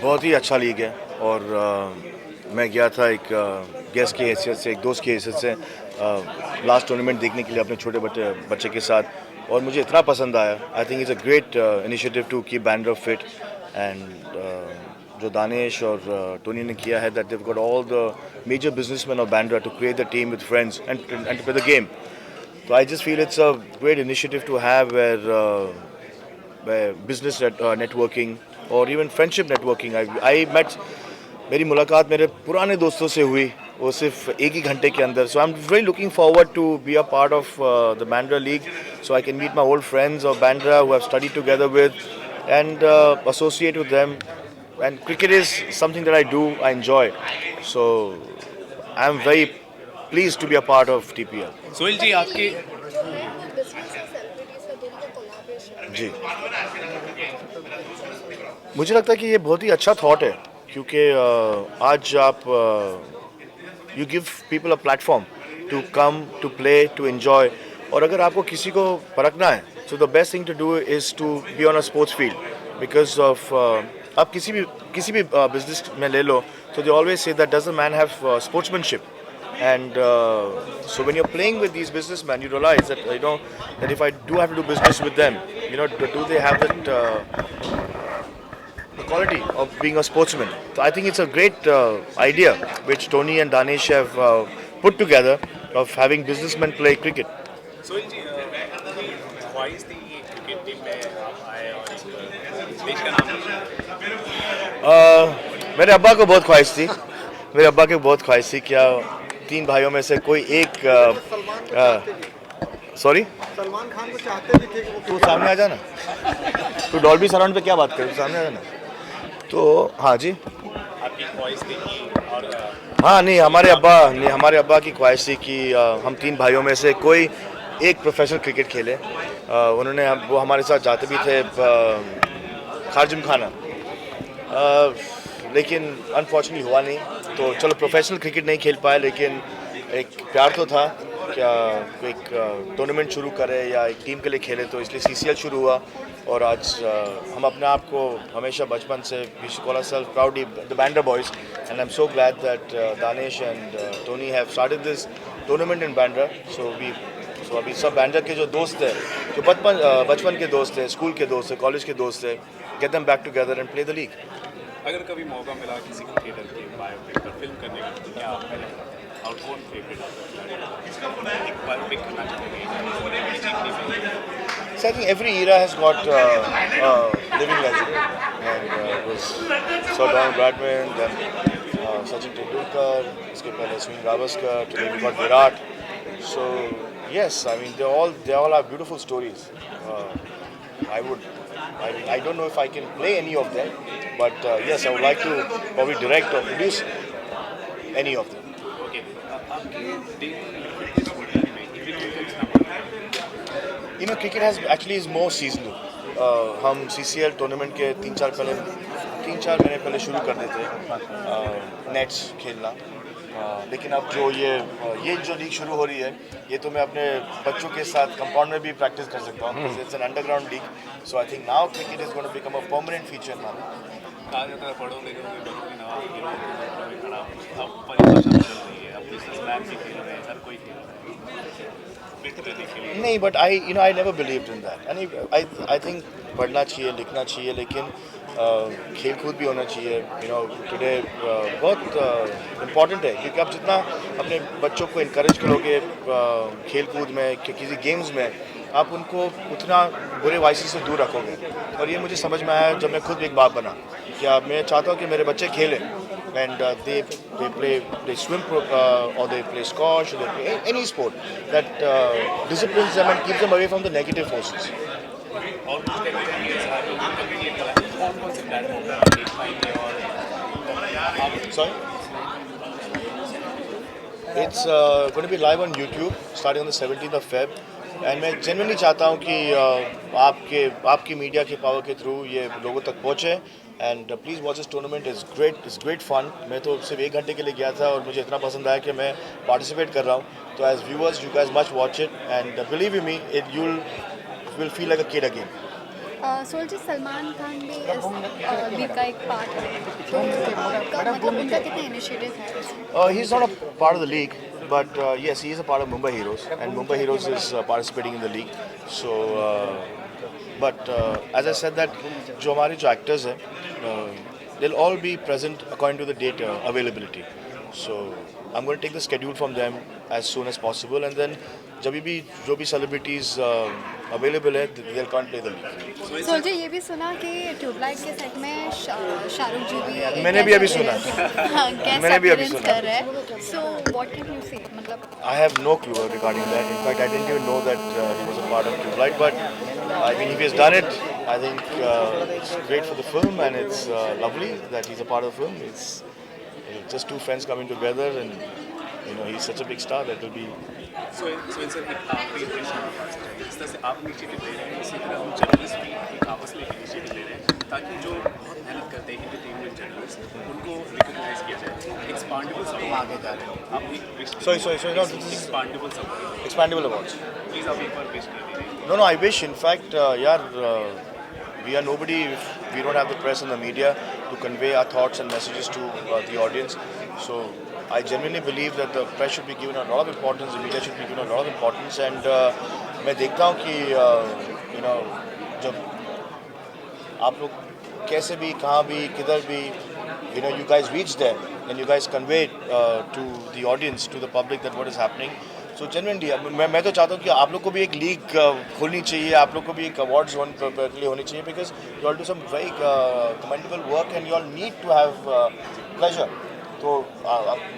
बहुत ही अच्छा लीग है और मैं गया था एक गेस्ट की हैसियत से, एक दोस्त की हैसियत से लास्ट टूर्नामेंट देखने के लिए अपने छोटे बच्चे के साथ, और मुझे इतना पसंद आया. I think it's a great initiative to keep Bandra fit. And जो दानिश और टोनी ने किया है, that they've got all the major businessman of Bandra to create the team with friends and to play the game. So I just feel it's a great initiative to have where business networking or even friendship networking. I met मेरी मुलाकात मेरे पुराने दोस्तों से हुई वो सिर्फ एक ही घंटे के अंदर. So I'm very looking forward to be a part of the Bandra League, so I can meet my old friends of Bandra who I've studied together with and associate with them. And cricket is something that I do, I enjoy. So I'm very pleased to be a part of TPL. Sohail जी आपके जी, मुझे लगता है कि ये बहुत ही अच्छा thought है, क्योंकि आज आप you give people a platform to come to play to enjoy. और अगर आपको किसी को परखना है, so the best thing to do is to be on a sports field. Because of आप किसी भी बिजनेस में ले लो, तो they always say that does the man have sportsmanship. And so when you're playing with these businessmen, you realize that that if I do have to do business with them, do they have that the quality of being a sportsman? So I think it's a great idea which Tony and Danish have put together of having businessmen play cricket. Sohail ji ख्वाहिश थी कि cricket team में आप आए और देश का नाम मेरे अब्बा को बहुत ख्वाहिश थी. मेरे अब्बा की बहुत ख्वाहिश थी क्या तीन भाइयों में से कोई एक सॉरी सलमान खान को चाहते भी थे कि तू सामने आ जाना. तू डॉल्बी सराउंड पे क्या बात कर, सामने आ जाना. तो हाँ जी, आपकी ख्वाहिश थी कि और हाँ नहीं, हमारे अब्बा की ख्वाहिश थी कि हम तीन भाइयों में से कोई एक प्रोफेशनल क्रिकेट खेले. वो हमारे साथ जाते भी थे खारजिम खाना, लेकिन अनफॉर्चुनेटली हुआ नहीं. तो चलो प्रोफेशनल क्रिकेट नहीं खेल पाए, लेकिन एक प्यार तो था क्या एक टूर्नामेंट शुरू करे या एक टीम के लिए खेले, तो इसलिए CCL शुरू हुआ. और आज हम अपने आप को हमेशा बचपन से we should call ourselves proudly the Bandra boys. And I am so glad that Danish and Tony have started this tournament in Bandra. So अभी सब बैंड्रा के जो दोस्त हैं, जो बचपन के दोस्त हैं, स्कूल के दोस्त हैं, कॉलेज के दोस्त हैं, get them back together and play the league. अगर कभी मौका मिला किसी क्रिकेटर के बायोपिक पर फिल्म करने का, तो क्या आप पहले और कौन फेवरेट आपका एक बायोपिक करना चाहेंगे? So I think every era has got living legend, and it was Sir Donald Bradman, then Sachin Tendulkar, इसके पहले Sunil Gavaskar, today we got Virat. So yes, I mean they all have beautiful stories. I don't know if I can play any of them, but yes, I would like to probably direct or produce any of them. Okay आपके Cricket has actually is more seasonal. हम CCL tournament के 3-4 महीने पहले शुरू कर देते nets खेलना. लेकिन अब जो ये जो लीग शुरू हो रही है, ये तो मैं अपने बच्चों के साथ कंपाउंड में भी प्रैक्टिस कर सकता हूँ. It's an underground league. So I think now cricket is going to become a permanent feature in my life. कहा जाता है बड़ों के बच्चों के नवाब हीरो में खड़ा. अब परिभाषा बदल रही है, अब बिजनेसमैन भी खेल रहे हैं, हर कोई खेल रहा है फिट रहने के लिए. नहीं, but I never believed in that. And I think पढ़ना चाहिए, लिखना चाहिए, लेकिन खेल कूद भी होना चाहिए. टुडे बहुत इम्पॉर्टेंट है, क्योंकि आप जितना अपने बच्चों को इनकरेज करोगे खेल कूद में, किसी गेम्स में, आप उनको उतना बुरे वाइसेस से दूर रखोगे. और ये मुझे समझ में आया जब मैं खुद एक बाप बना. क्या मैं चाहता हूँ कि मेरे बच्चे खेलें, and they swim or they play squash or they play any sport that disciplines them and keeps them away from the negative forces. और कुछ कौन से प्लेटफॉर्म पर आप देख पाएंगे और आप Sorry? It's going to be live on YouTube starting on the 17th of Feb. And मैं जेन्युइनली चाहता हूँ कि आपकी मीडिया के पावर के थ्रू ये लोगों तक पहुँचे. And please watch this tournament. Is great fun. मैं तो सिर्फ 1 घंटे के लिए गया था और मुझे इतना पसंद आया कि मैं पार्टिसिपेट कर रहा हूँ. तो as viewers you guys must watch it and believe you me, you will feel like a kid again. Soldier Salman Khan भी इस लीग का एक पार्ट है, तो आपका मतलब उनका कितना इनिशिएटिव है? He's not a part of the league, but yes, he is a part of Mumbai Heroes, and Mumbai Heroes is participating in the league. So, but as I said that, जो हमारे जो actors हैं, they'll all be present according to the date availability. So, I'm going to take the schedule from them as soon as possible, and then जब भी जो भी celebrities available है, they'll come play the league. Soldier ये भी सुना कि tubelight के सेट में शाहरुख जी भी मैंने भी अभी सुना। मैंने भी अभी गेस्ट सुना। कर रहे हैं, सो व्हाट कैन यू से, मतलब I have no clue regarding that. In fact, I didn't even know that he was a part of Tubelight. But I mean, if he has done it, I think it's great for the film, and it's lovely that he's a part of the film. It's just two friends coming together, and he's such a big star that will be. So sir एक आखिरी question, जिस तरह से आप initiative ले रहे हैं इसी तरह हम जर्नलिस्ट भी एक आपस में इनिशिएटिव ले रहे हैं ताकि जो बहुत मेहनत करते हैं एंटरटेनमेंट जर्नलिस्ट उनको रिकॉग्नाइज किया जाए। एक्सपांडेबल सब आगे जा रहे हो आप एक wish Sorry, no, this is expandable सब expandable awards. प्लीज़ आप एक बार विश कर दीजिए। No, I wish. In fact, we are nobody if we don't have the press and the media to convey our thoughts and messages to the audience. So I genuinely believe that the press should be given a lot of importance, the media should be given a lot of importance, and मैं देखता हूँ कि जब आप लोग कैसे भी कहाँ भी किधर भी you guys reach there and you guys convey to the audience, to the public that what is happening. So genuinely मैं तो चाहता हूँ कि आप लोग को भी एक लीग खोलनी चाहिए, आप लोग को भी एक अवार्ड्स होनी चाहिए, because you all do some very commendable work and you all need to have pleasure. तो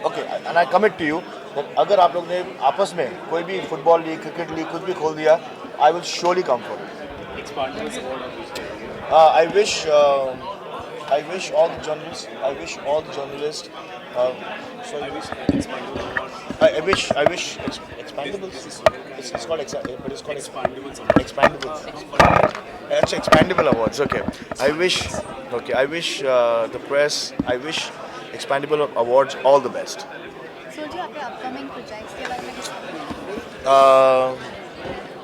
okay, and I commit to you that अगर आप लोग ने आपस में कोई भी फुटबॉल लीग, क्रिकेट लीग कुछ भी खोल दिया, I will surely come for it. Expandable award आप विश करेंगे। I wish all the journalists. I wish expandable award I wish expandables. It's called but it's called expandable expandables. That's expandable awards. Okay. I wish the press. I wish expandable awards all the best. Soldier आपके upcoming projects के बारे में कुछ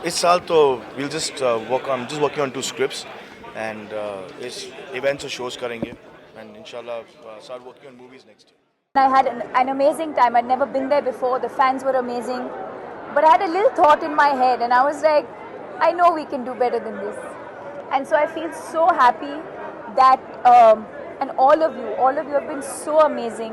इस साल तो we'll just working on 2 scripts and इस events और shows करेंगे and inshallah start working on movies next year. I had an amazing time. I'd never been there before. The fans were amazing. But I had a little thought in my head and I was like, I know we can do better than this. And so I feel so happy that, and all of you have been so amazing.